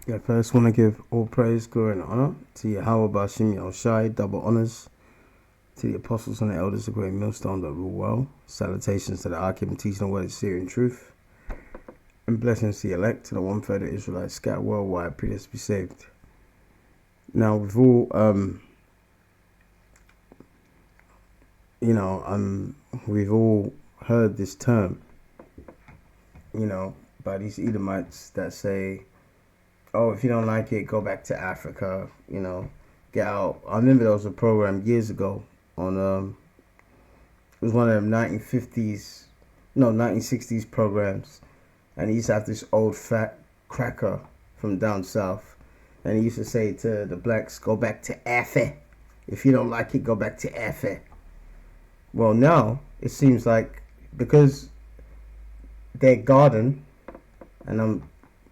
Yeah, first want to give all praise, glory, and honor to Yahweh Bashim Yahushai, double honors to the apostles and the elders of Great Millstone that rule well. Salutations to the Archim teaching the word of Syrian truth. And blessings to the elect, to the one-third of Israelites scattered worldwide, pray to be saved. Now, we've all, we've all heard this term, by these Edomites that say, oh, if you don't like it, go back to Africa, get out. I remember there was a program years ago on, it was one of them 1960s programs. And he used to have this old fat cracker from down south. And he used to say to the blacks, go back to Africa. If you don't like it, go back to Africa. Well, now it seems like because their garden, and I'm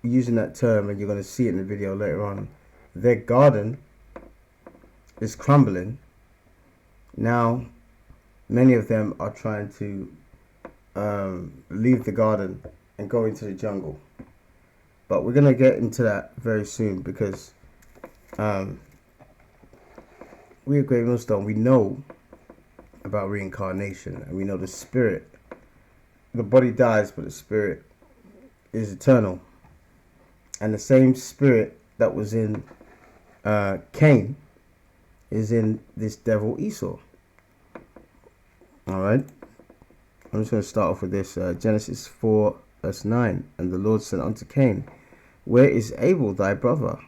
using that term and you're going to see it in the video later on, their garden is crumbling. Now many of them are trying to leave the garden and go into the jungle, but we're going to get into that very soon, because we at Great Millstone, we know about reincarnation, and we know the spirit, the body dies but the spirit is eternal. And the same spirit that was in Cain is in this devil Esau. Alright, I'm just going to start off with this. Genesis 4 verse 9. And the Lord said unto Cain, where is Abel thy brother?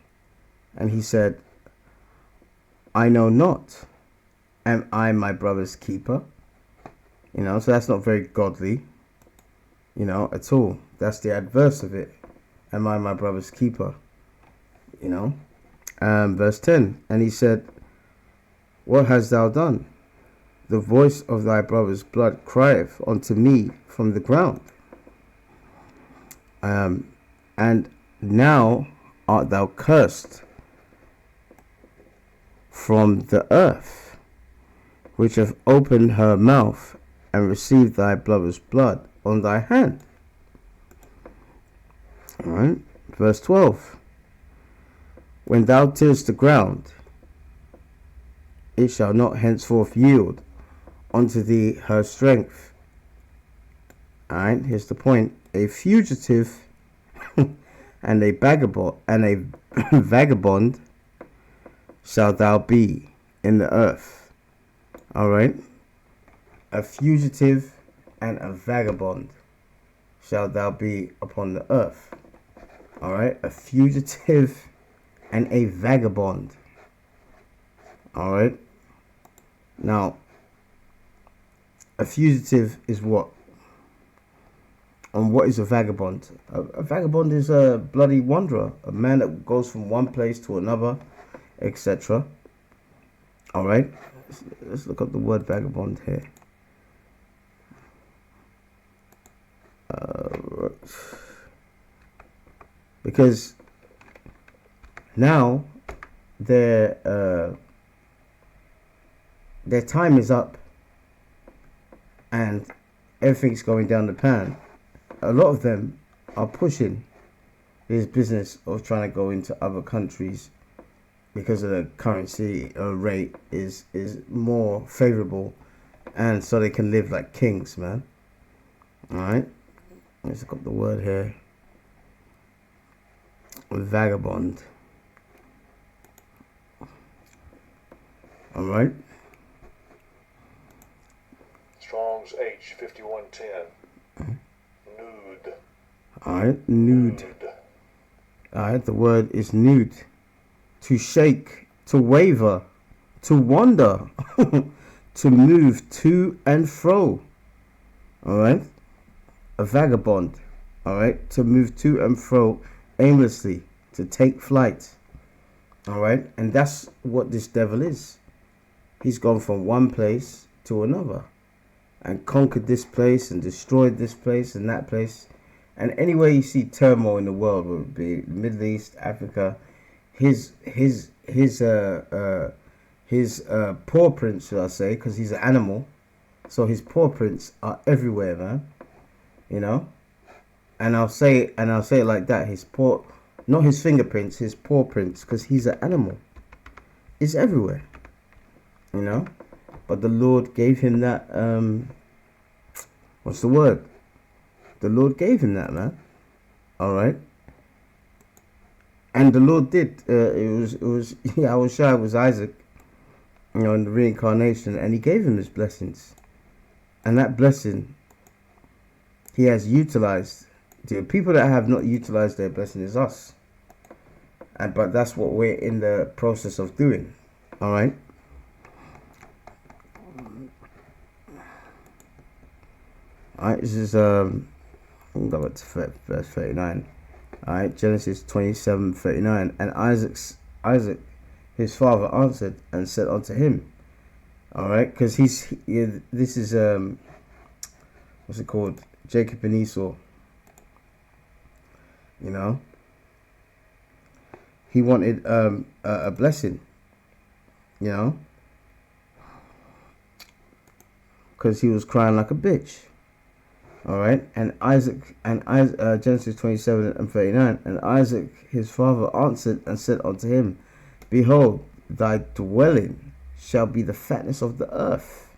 And he said, I know not. Am I my brother's keeper? So that's not very godly, at all. That's the adverse of it. Am I my brother's keeper? Verse 10. And he said, what hast thou done? The voice of thy brother's blood crieth unto me from the ground. And now art thou cursed from the earth, which hath opened her mouth and received thy brother's blood on thy hand. Alright, verse 12. When thou tillest the ground, it shall not henceforth yield unto thee her strength. Alright, here's the point. A fugitive and a vagabond shalt thou be in the earth. Alright, a fugitive and a vagabond shalt thou be upon the earth. Alright, a fugitive and a vagabond. Alright, now a fugitive is what? And what is a vagabond? A vagabond is a bloody wanderer, a man that goes from one place to another, etc. Alright, let's look up the word vagabond here. Because now their time is up and everything's going down the pan. A lot of them are pushing this business of trying to go into other countries because of the currency rate is more favorable, and so they can live like kings, man. Alright, let's look up the word here. Vagabond. Alright. Strong's H 5110. Nude. Alright, nude. Alright, the word is nude. To shake, to waver, to wander, to move to and fro. Alright? A vagabond. Alright? To move to and fro aimlessly, to take flight. Alright? And that's what this devil is. He's gone from one place to another and conquered this place and destroyed this place and that place. And anywhere you see turmoil in the world, whether it be the Middle East, Africa, his paw prints, should I say, because he's an animal, so his paw prints are everywhere, man. And I'll say it like that. His paw Not his fingerprints, his paw prints, because he's an animal. It's everywhere, you know. But the Lord gave him that. What's the word? The Lord gave him that, man. All right. And the Lord did. It was. Yeah, I was shy. It was Isaac, you know, in the reincarnation, and He gave him his blessings, and that blessing He has utilized. The people that have not utilized their blessing is us, but that's what we're in the process of doing. All right. All right. This is I'll go back to verse 39. All right, Genesis 27:39. And Isaac, his father, answered and said unto him. All right, because this is what's it called? Jacob and Esau. You know, he wanted a blessing. You know, because he was crying like a bitch. All right, and Genesis 27:39. And Isaac his father answered and said unto him, Behold, thy dwelling shall be the fatness of the earth,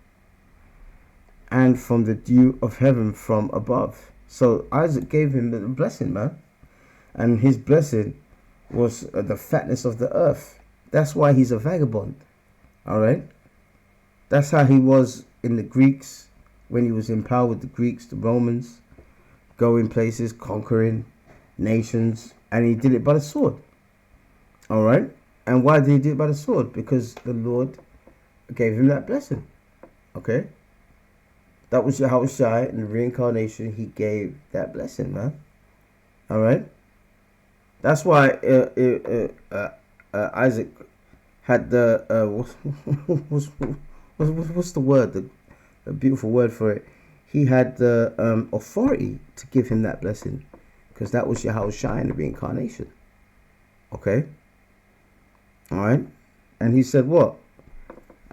and from the dew of heaven from above. So Isaac gave him the blessing, man, and his blessing was the fatness of the earth. That's why he's a vagabond. All right, that's how he was in the Greeks. When he was in power with the Greeks, the Romans, going places, conquering nations, and he did it by the sword. All right? And why did he do it by the sword? Because the Lord gave him that blessing. Okay? That was Yahushua in the reincarnation. He gave that blessing, man. All right? That's why Isaac had the what's the word? A beautiful word for it. He had the authority to give him that blessing, because that was Yahushua in the reincarnation. Okay. All right. And he said what?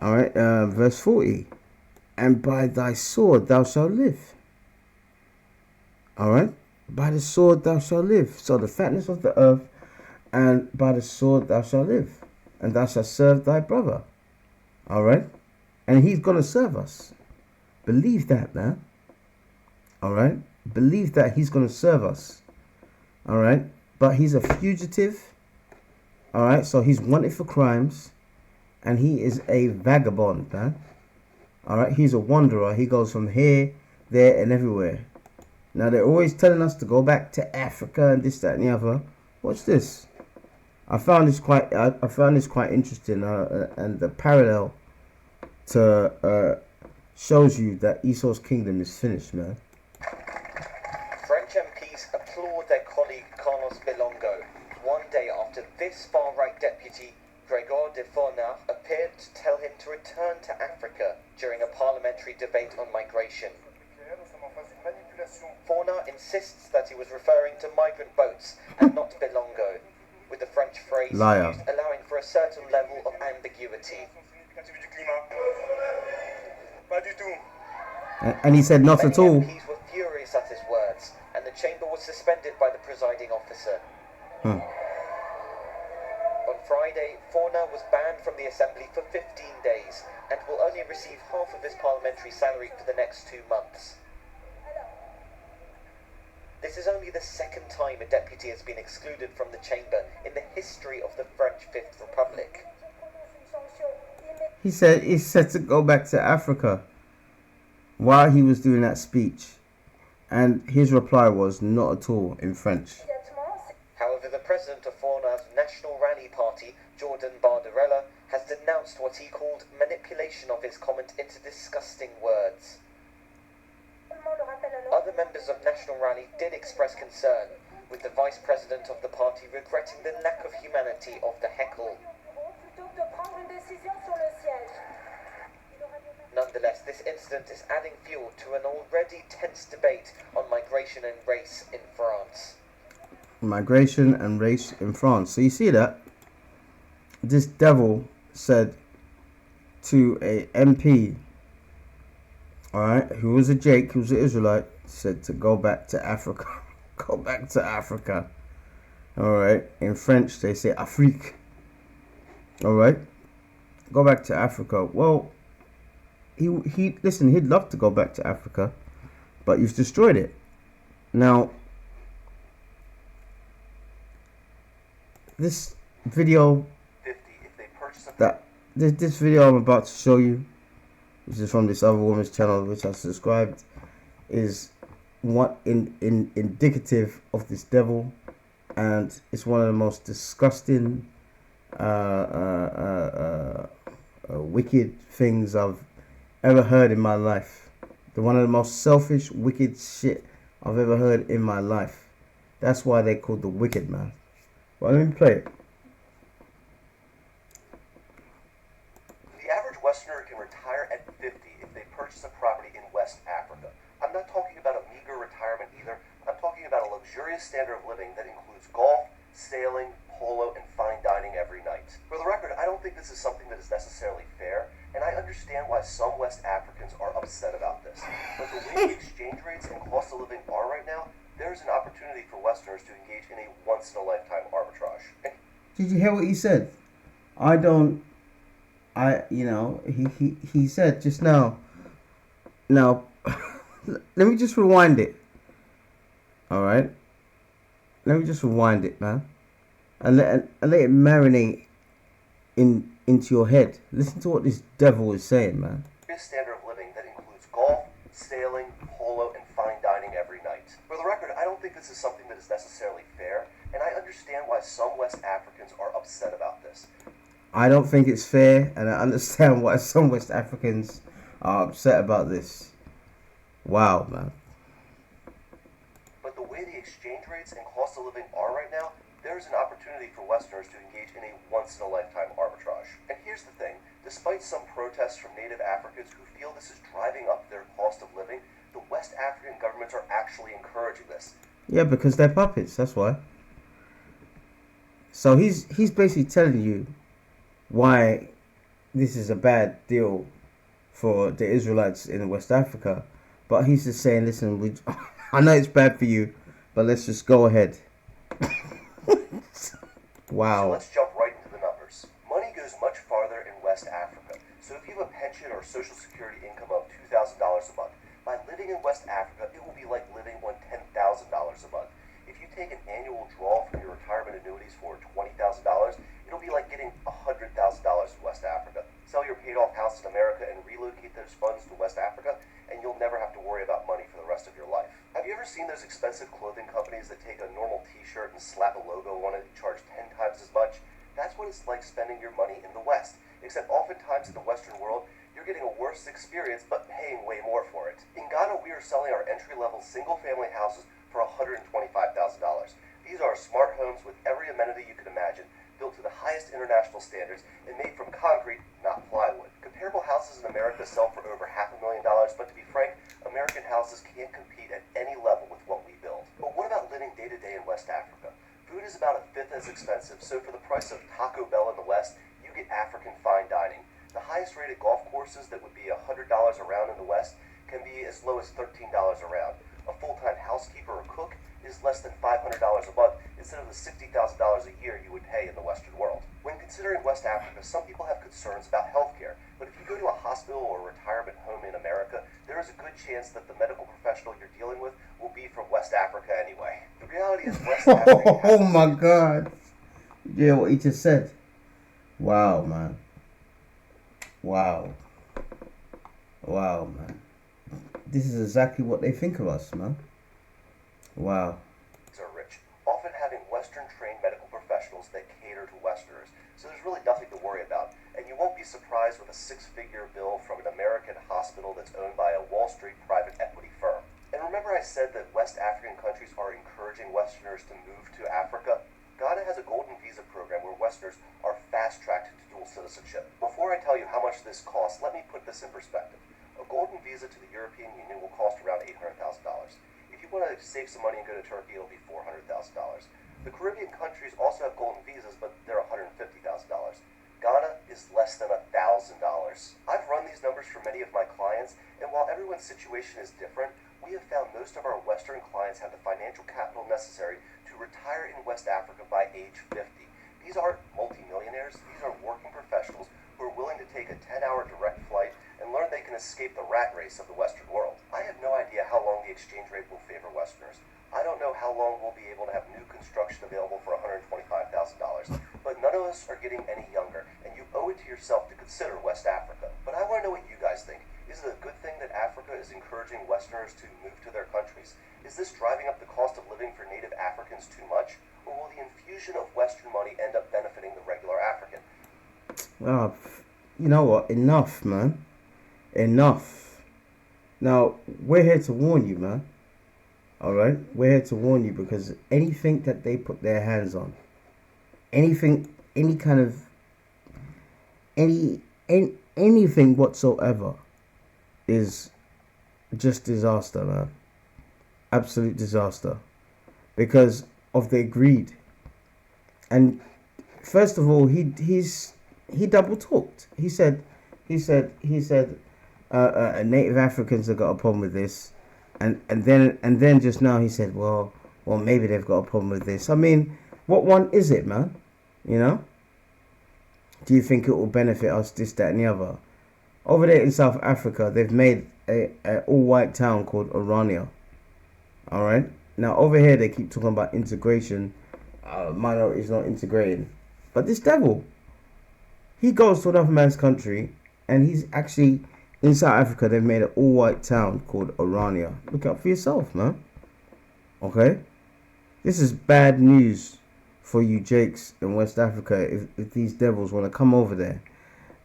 All right. Verse 40. And by thy sword thou shalt live. All right. By the sword thou shalt live. So the fatness of the earth, and by the sword thou shalt live, and thou shalt serve thy brother. All right. And he's gonna serve us. Believe that, man. All right. Believe that he's going to serve us. All right. But he's a fugitive. All right. So he's wanted for crimes. And he is a vagabond, man. All right. He's a wanderer. He goes from here, there, and everywhere. Now, they're always telling us to go back to Africa and this, that, and the other. Watch this. I found this quite interesting. And the parallel to shows you that Esau's kingdom is finished, man. French MPs applaud their colleague Carlos Belongo one day after this far-right deputy, Gregor de Fournard, appeared to tell him to return to Africa during a parliamentary debate on migration. Fournard insists that he was referring to migrant boats and not Belongo, with the French phrase used allowing for a certain level of ambiguity. And he said not at all. MPs were furious at his words, and the chamber was suspended by the presiding officer. On Friday, Fournard was banned from the assembly for 15 days and will only receive half of his parliamentary salary for the next 2 months. This is only the second time a deputy has been excluded from the chamber in the history of the French Fifth Republic. He said to go back to Africa while he was doing that speech. And his reply was not at all in French. However, the president of Fournard's National Rally Party, Jordan Bardarella, has denounced what he called manipulation of his comment into disgusting words. Other members of National Rally did express concern, with the vice president of the party regretting the lack of humanity of the heckle. Nonetheless, this incident is adding fuel to an already tense debate on migration and race in France. Migration and race in France. So you see that? This devil said to a MP, alright, who was a Jake, who was an Israelite, said to go back to Africa. Go back to Africa. All right. In French, they say Afrique. All right. Go back to Africa. Well, he listen. He'd love to go back to Africa, but you've destroyed it. Now, this video 50 if they purchase a that this video I'm about to show you, which is from this other woman's channel which I subscribed, is what indicative of this devil, and it's one of the most disgusting wicked things I've ever heard in my life. One of the most selfish, wicked shit I've ever heard in my life. That's why they called the wicked man. Well, let me play it. The average Westerner can retire at 50 if they purchase a property in West Africa. I'm not talking about a meager retirement either. I'm talking about a luxurious standard of living that includes golf, sailing, polo, and fine dining every night. For the record, I don't think this is something that is necessarily fair, and I understand why some West Africans are upset about this. But the way the exchange rates and cost of living are right now, there's an opportunity for Westerners to engage in a once-in-a-lifetime arbitrage. Did you hear what he said? He said just now. Now, let me just rewind it. All right. Let me just rewind it, man, and let it marinate into your head. Listen to what this devil is saying, man. A standard of living that includes golf, sailing, polo, and fine dining every night. For the record, I don't think this is something that is necessarily fair, and I understand why some West Africans are upset about this. I don't think it's fair, and I understand why some West Africans are upset about this. Wow, man. But the way the exchange rates and cost of living are right now, there's an opportunity for Westerners to engage in a once-in-a-lifetime arbitrage. And here's the thing, despite some protests from native Africans who feel this is driving up their cost of living, the West African governments are actually encouraging this. Yeah, because they're puppets, that's why. So he's basically telling you why this is a bad deal for the Israelites in West Africa. But he's just saying, listen, I know it's bad for you, but let's just go ahead. Wow. So let's jump right into the numbers. Money goes much farther in West Africa. So if you have a pension or social security income of $2,000 a month, by living in West Africa, it will be like living on $10,000 a month. If you take an annual draw from your retirement annuities for $20,000, it'll be like getting $100,000 in West Africa. Sell your paid-off house in America and relocate those funds to West Africa, and you'll never have to worry about money for the rest of your life. Have you ever seen those expensive clothing companies that take a normal t-shirt and slap a logo on it and charge 10 times as much? That's what it's like spending your money in the West. Except oftentimes in the Western world, you're getting a worse experience but paying way more for it. In Ghana, we are selling our entry-level single-family houses for $125,000. These are smart homes with every amenity you can imagine, built to the highest international standards and made from concrete, not plywood. Comparable houses in America sell for over $500,000, but to be frank, American houses can't compete at any level with what we build. But what about living day to day in West Africa? Food is about a fifth as expensive, so for the price of Taco Bell in the West, you get African fine dining. The highest rated golf courses that would be $100 a round in the West can be as low as $13 a round. A full-time housekeeper or cook is less than $500 a month instead of the $60,000 a year you would pay in the Western world. When considering West Africa, some people have concerns about healthcare, but if you go to a hospital or a retirement home in America, there is a good chance that the medical professional you're dealing with will be from West Africa anyway. The reality is West Africa... Oh my God. Yeah, what he just said. Wow, man. Wow. Wow, man. This is exactly what they think of us, man. Wow. are rich, often having Western-trained medical professionals that cater to Westerners, so there's really nothing to worry about. And you won't be surprised with a six-figure bill from an American hospital that's owned by a Wall Street private equity firm. And remember I said that West African countries are encouraging Westerners to move to Africa? Ghana has a golden visa program where Westerners are fast-tracked to dual citizenship. Before I tell you how much this costs, let me put this in perspective. A golden visa to the European Union will cost around $800,000. If you want to save some money and go to Turkey, it'll be $400,000. The Caribbean countries also have golden visas, but they're $150,000. Ghana is less than $1,000. I've run these numbers for many of my clients, and while everyone's situation is different, we have found most of our Western clients have the financial capital necessary to retire in West Africa by age 50. These aren't multimillionaires, these are working professionals who are willing to take a 10-hour direct flight and learn they can escape the rat race of the Western world. I have no idea how long the exchange rate will favor Westerners. I don't know how long we'll be able to have new construction available for $125,000, but none of us are getting any younger, and you owe it to yourself to consider West Africa. But I want to know what you guys think. Is it a good thing that Africa is encouraging Westerners to move to their countries? Is this driving up the cost of living for native Africans too much? Or will the infusion of Western money end up benefiting the regular African? You know what? Enough, man. Enough. Now, we're here to warn you, man. Alright? We're here to warn you because anything that they put their hands on, anything whatsoever is just disaster, man. Absolute disaster. Because of their greed. And first of all, he double talked. He said native Africans have got a problem with this, and then just now he said, well maybe they've got a problem with this. I mean, what one is it, man? You know? Do you think it will benefit us, this, that, and the other? Over there in South Africa, they've made a all-white town called Orania. All right. Now over here they keep talking about integration. Minorities not integrating, but this devil, he goes to another man's country, and he's actually in South Africa. They've made an all-white town called Orania. Look out for yourself, man. Okay, this is bad news for you Jakes in West Africa. If these devils want to come over there,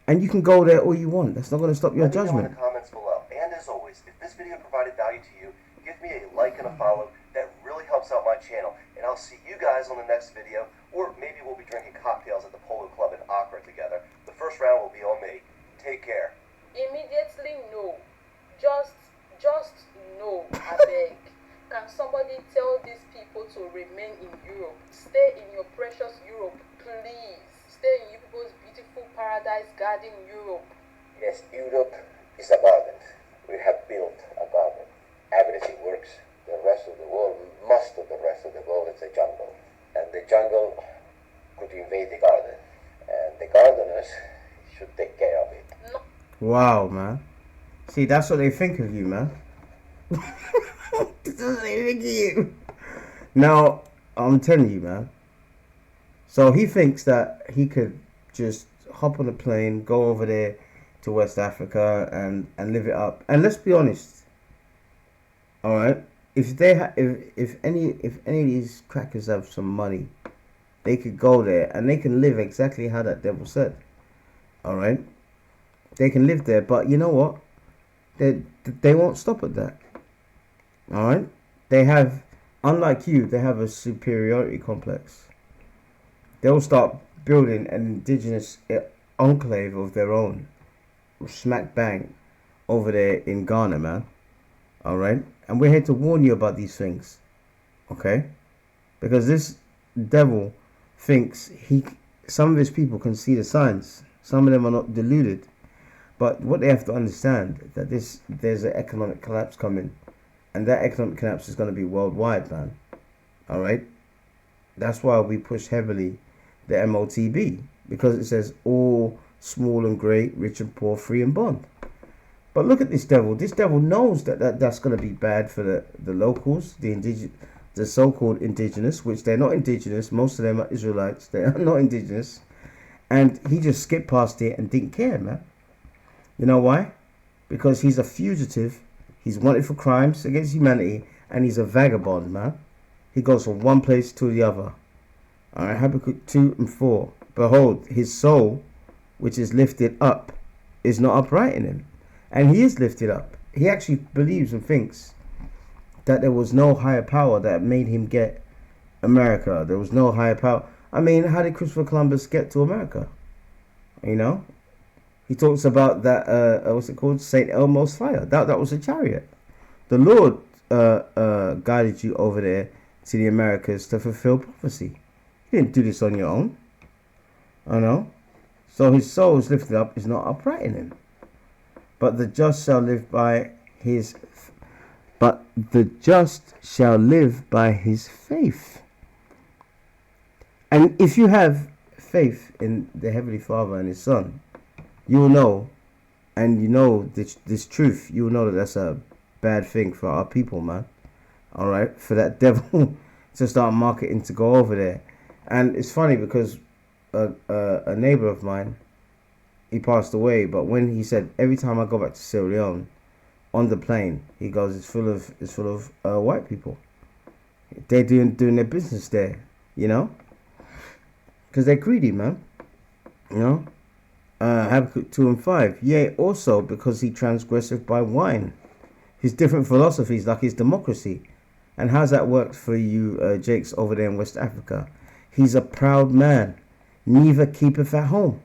and you can go there all you want. That's not going to stop your judgment. Let me know in the comments below. And as always, if this video provided value to you, give me a like and a follow. That really helps out my channel. And I'll see you guys on the next video, or maybe we'll be drinking cocktails at the Polo Club in Accra together. The first round will be on me. Take care. Immediately no. Just no, I beg. Can somebody tell these people to remain in Europe? Stay in your precious Europe, please. Stay in you people's beautiful paradise garden Europe. Yes, Europe is a garden. We have built a garden. Everything works. The rest of the world, most of the rest of the world is a jungle. And the jungle could invade the garden. And the gardeners should take care of it. No. Wow, man. See, that's what they think of you, man. That's what they think of you. Now, I'm telling you, man. So he thinks that he could just hop on a plane, go over there to West Africa and live it up. And let's be honest. All right. If any of these crackers have some money, they could go there and they can live exactly how that devil said. All right, they can live there, but you know what? They won't stop at that. All right, they have, unlike you, they have a superiority complex. They'll start building an indigenous enclave of their own, smack bang, over there in Ghana, man. All right. And we're here to warn you about these things, okay? Because this devil thinks some of his people can see the signs. Some of them are not deluded. But what they have to understand, that there's an economic collapse coming. And that economic collapse is going to be worldwide, man. All right? That's why we push heavily the MOTB. Because it says all small and great, rich and poor, free and bond. But look at this devil. This devil knows that's going to be bad for the locals, the so-called indigenous, which they're not indigenous. Most of them are Israelites. They are not indigenous. And he just skipped past it and didn't care, man. You know why? Because he's a fugitive. He's wanted for crimes against humanity. And he's a vagabond, man. He goes from one place to the other. All right, Habakkuk 2 and 4. Behold, his soul, which is lifted up, is not upright in him. And he is lifted up. He actually believes and thinks that there was no higher power that made him get America. There was no higher power. I mean, how did Christopher Columbus get to America? You know? He talks about that, what's it called? St. Elmo's fire. That was a chariot. The Lord guided you over there to the Americas to fulfill prophecy. You didn't do this on your own. I know. So his soul is lifted up, is not upright in him. But the just shall live by but the just shall live by his faith. And if you have faith in the Heavenly Father and his Son, you will know, and you know this truth, you will know that that's a bad thing for our people, man. All right, for that devil to start marketing to go over there. And it's funny because a neighbor of mine, he passed away, but when he said, every time I go back to Sierra Leone on the plane, he goes, it's full of white people. They're doing their business there, you know, because they're greedy, man. You know, Habakkuk 2:5. Yea, also because he transgresseth by wine. His different philosophies, like his democracy. And how's that worked for you, Jakes, over there in West Africa? He's a proud man, neither keepeth at home.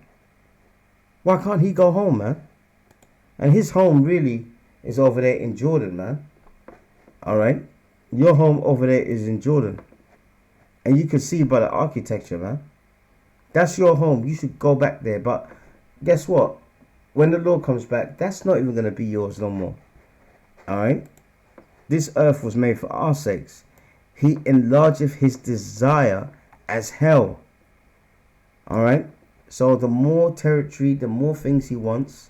Why can't he go home, man? And his home really is over there in Jordan, man. All right? Your home over there is in Jordan. And you can see by the architecture, man. That's your home. You should go back there. But guess what? When the Lord comes back, that's not even going to be yours no more. All right? This earth was made for our sakes. He enlargeth his desire as hell. All right? So the more territory, the more things he wants.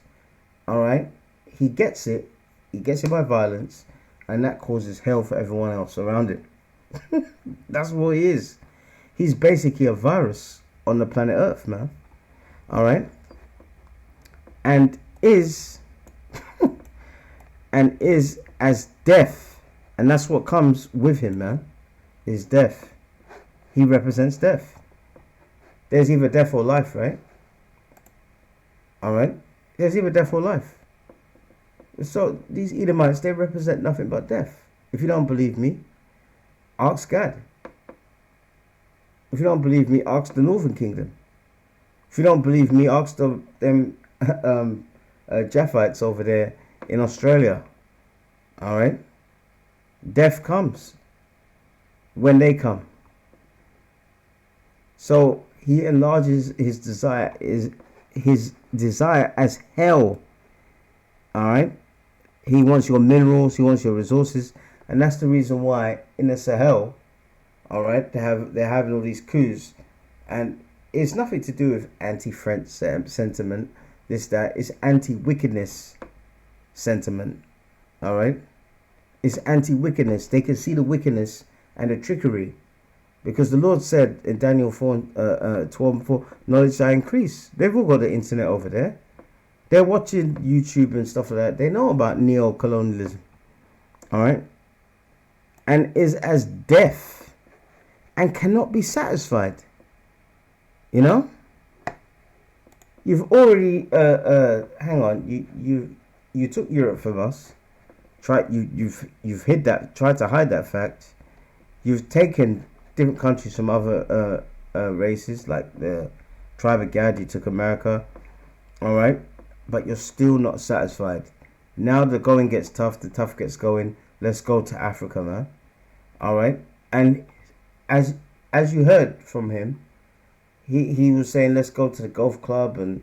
All right? He gets it. He gets it by violence. And that causes hell for everyone else around it. That's what he is. He's basically a virus on the planet Earth, man. All right? And is as death. And that's what comes with him, man. Is death. He represents death. There's either death or life, right? All right? There's either death or life. So these Edomites, they represent nothing but death. If you don't believe me, ask God. If you don't believe me, ask the Northern Kingdom. If you don't believe me, ask them Japhites over there in Australia. All right? Death comes when they come. So he enlarges his desire as hell. All right? He wants your minerals, he wants your resources, and that's the reason why in the Sahel, all right, they're having all these coups, and it's nothing to do with anti-French sentiment. That is anti-wickedness sentiment. All right? It's anti-wickedness. They can see the wickedness and the trickery. Because the Lord said in Daniel 12:4, knowledge shall increase. They've all got the internet over there. They're watching YouTube and stuff like that. They know about neo-colonialism. All right? And is as deaf and cannot be satisfied. You know? You've already, hang on, you took Europe from us. You've hid that, tried to hide that fact. You've taken different countries from other races, like the tribe of Gad. You took America, all right, but you're still not satisfied. Now the going gets tough, the tough gets going. Let's go to Africa, man. All right, and as you heard from him, he was saying let's go to the golf club and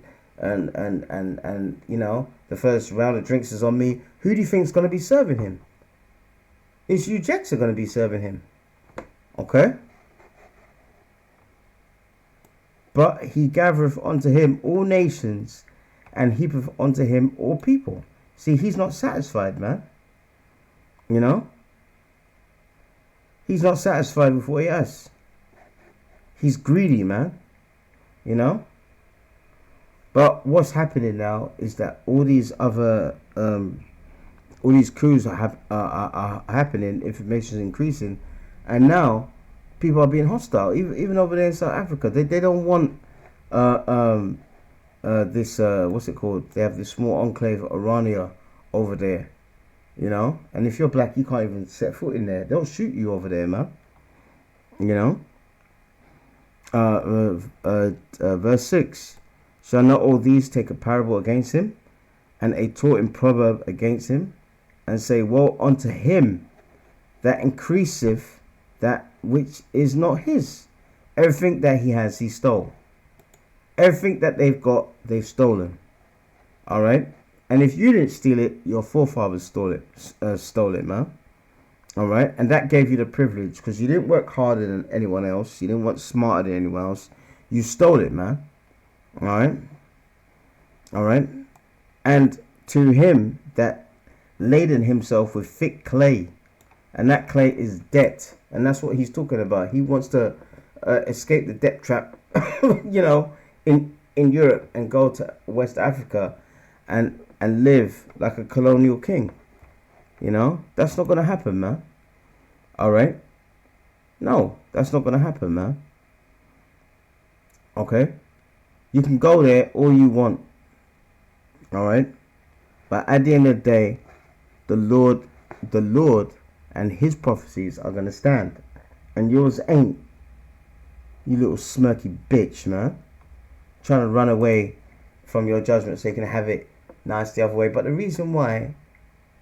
you know, the first round of drinks is on me. Who do you think is going to be serving him? It's you Jacks are going to be serving him. Okay? But he gathereth unto him all nations, and heapeth unto him all people. See, he's not satisfied, man. You know? He's not satisfied with what he has. He's greedy, man. You know? But what's happening now is that all these other, all these coups are happening, information is increasing, and now people are being hostile. Even over there in South Africa, they don't want this what's it called? They have this small enclave of Orania over there, you know. And if you're black, you can't even set foot in there. They'll shoot you over there, man. You know. Verse 6. Shall not all these take a parable against him, and a taunting proverb against him, and say, woe unto him that increaseth that which is not his. Everything that he has, he stole. Everything that they've got, they've stolen. All right? And if you didn't steal it, your forefathers stole it, man. All right, and that gave you the privilege because you didn't work harder than anyone else. You didn't work smarter than anyone else. You stole it, man. All right, all right, and to him that laden himself with thick clay, and that clay is debt, and that's what he's talking about. He wants to escape the debt trap, you know, in Europe and go to West Africa, and live like a colonial king. You know, that's not going to happen, man. All right? No, that's not going to happen, man. Okay? You can go there all you want. All right? But at the end of the day, the Lord and his prophecies are going to stand. And yours ain't. You little smirky bitch, man. Trying to run away from your judgment so you can have it nice the other way. But the reason why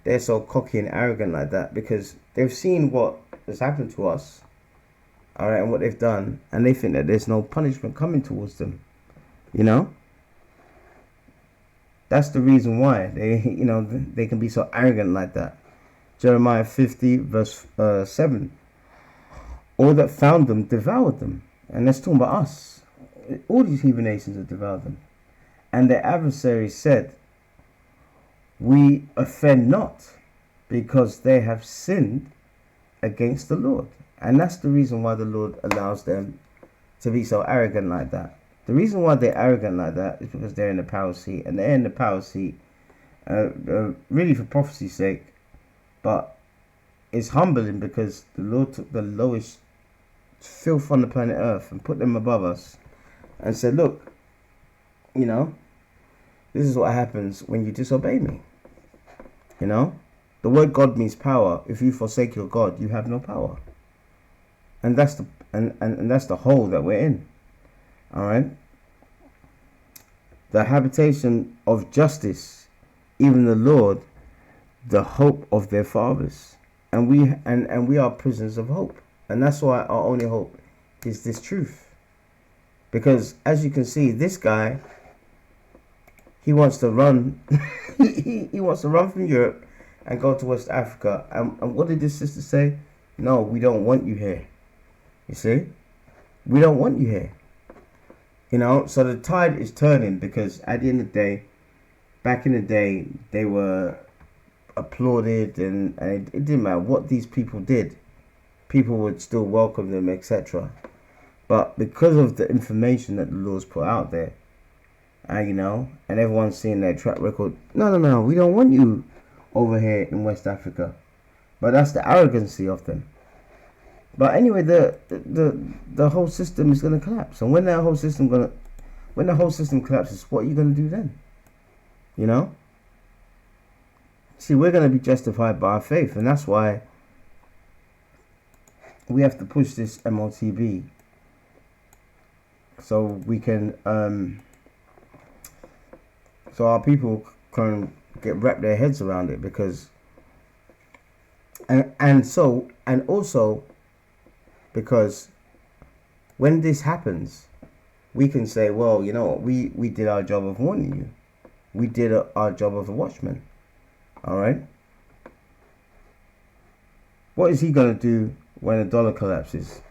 they're so cocky and arrogant like that, because they've seen what has happened to us, all right, and what they've done, and they think that there's no punishment coming towards them. You know, that's the reason why they can be so arrogant like that. Jeremiah 50 verse 7. All that found them devoured them, and that's talking about us. All these heathen nations have devoured them, and their adversaries said, we offend not, because they have sinned against the Lord. And that's the reason why the Lord allows them to be so arrogant like that. The reason why they're arrogant like that is because they're in the power seat, and they're in the power seat really for prophecy's sake. But it's humbling because the Lord took the lowest filth on the planet Earth and put them above us and said, look, you know, this is what happens when you disobey me. You know, the word God means power. If you forsake your God, you have no power. And that's the and that's the hole that we're in. All right. The habitation of justice, even the Lord, the hope of their fathers, and we are prisoners of hope, and that's why our only hope is this truth. Because as you can see, this guy, he wants to run. he wants to run from Europe and go to West Africa. And what did this sister say? No, we don't want you here. You see? We don't want you here. You know, so the tide is turning, because at the end of the day, back in the day, they were applauded, and it didn't matter what these people did. People would still welcome them, etc. But because of the information that the Lord's put out there, you know, and everyone's seeing their track record, no, we don't want you over here in West Africa. But that's the arrogancy of them. But anyway, the whole system is going to collapse, and when the whole system collapses, what are you going to do then? You know. See, we're going to be justified by our faith, and that's why we have to push this MOTB so we can so our people can wrap their heads around it, because and also because when this happens, we can say, well, you know what, we did our job of warning you. We did our job of a watchman. All right. What is he going to do when the dollar collapses?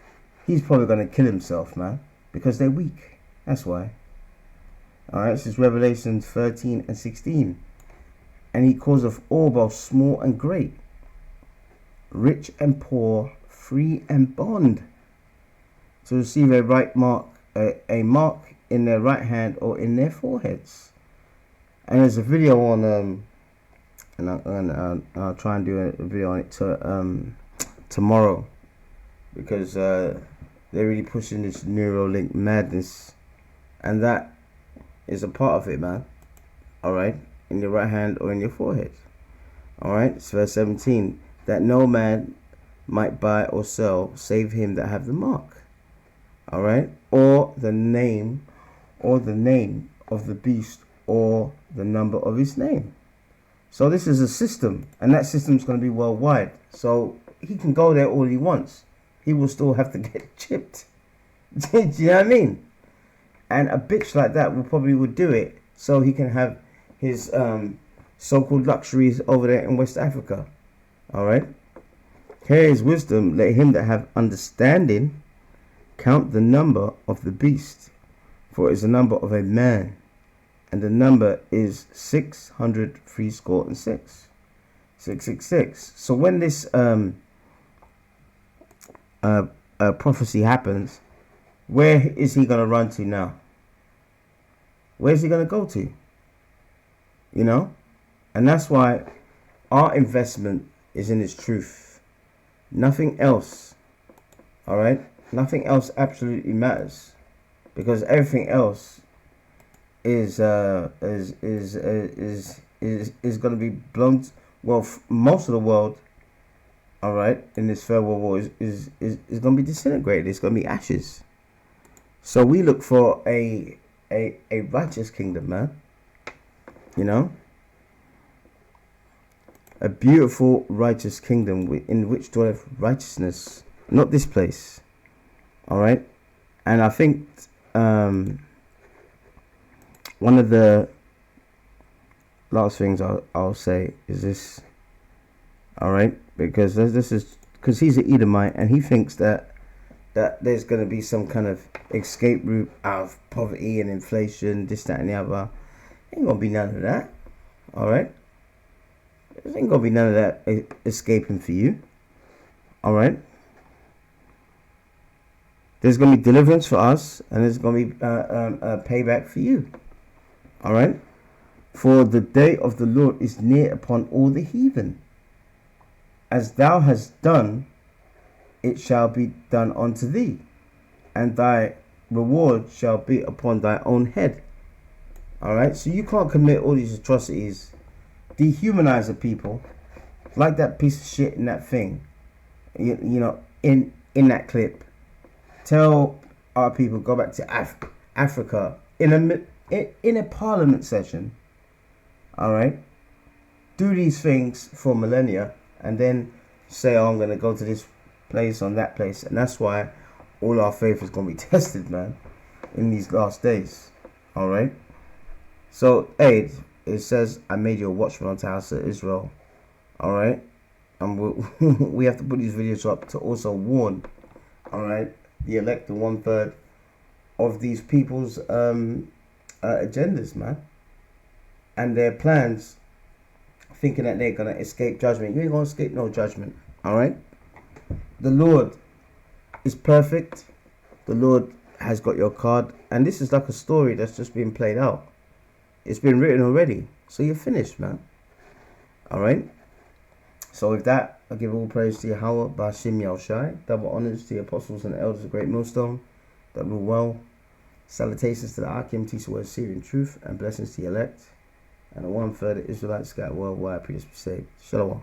He's probably going to kill himself, man, because they're weak. That's why. All right. This is Revelation 13 and 16. And he causeth all, both small and great, rich and poor, free and bond, to receive a right mark, a mark in their right hand or in their foreheads. And there's a video on and I'll try and do a video on it tomorrow, because they're really pushing this Neuralink madness, and that is a part of it, man. All right, in your right hand or in your forehead. All right, it's verse 17, that no man might buy or sell save him that have the mark. All right, or the name of the beast, or the number of his name. So this is a system, and that system is going to be worldwide. So he can go there all he wants. He will still have to get chipped. Do you know what I mean? And a bitch like that would do it so he can have his so-called luxuries over there in West Africa. All right. Here is wisdom. Let him that have understanding count the number of the beast, for it is the number of a man, and the number is 666. 666. So when this prophecy happens, where is he going to run to now? Where's he going to go to? You know? And that's why our investment is in his truth. Nothing else. All right? Nothing else absolutely matters, because everything else is going to be blown. Well, most of the world, all right, in this third world war is going to be disintegrated. It's going to be ashes. So we look for a righteous kingdom, man. You know, a beautiful righteous kingdom in which dwelleth righteousness, not this place. All right, and I think one of the last things I'll say is this. All right, because he's an Edomite, and he thinks that there's going to be some kind of escape route out of poverty and inflation, this, that, and the other. Ain't gonna be none of that. All right, there ain't gonna be none of that escaping for you. All right. There's going to be deliverance for us, and there's going to be payback for you. All right? For the day of the Lord is near upon all the heathen. As thou hast done, it shall be done unto thee, and thy reward shall be upon thy own head. All right? So you can't commit all these atrocities, dehumanize the people, like that piece of shit in that thing, you know, in that clip. Tell our people go back to Africa in a parliament session. All right, do these things for millennia, and then say, "Oh, I'm going to go to this place on that place," and that's why all our faith is going to be tested, man, in these last days. All right. So, hey, it says, "I made you a watchman unto the house of Israel." All right, and we have to put these videos up to also warn. All right. The elect, the 1/3 of these people's agendas, man, and their plans, thinking that they're gonna escape judgment. You ain't gonna escape no judgment. All right. The Lord is perfect. The Lord has got your card, and this is like a story that's just been played out. It's been written already, so you're finished, man. All right. So with that, I give all praise to Yahweh, Bashim Yahushai. Double honors to the apostles and elders of Great Millstone that rule well. Salutations to the Akim, teacher word, Syrian truth, and blessings to the elect. And the 1/3 Israelites scattered worldwide, please be saved. Shalom.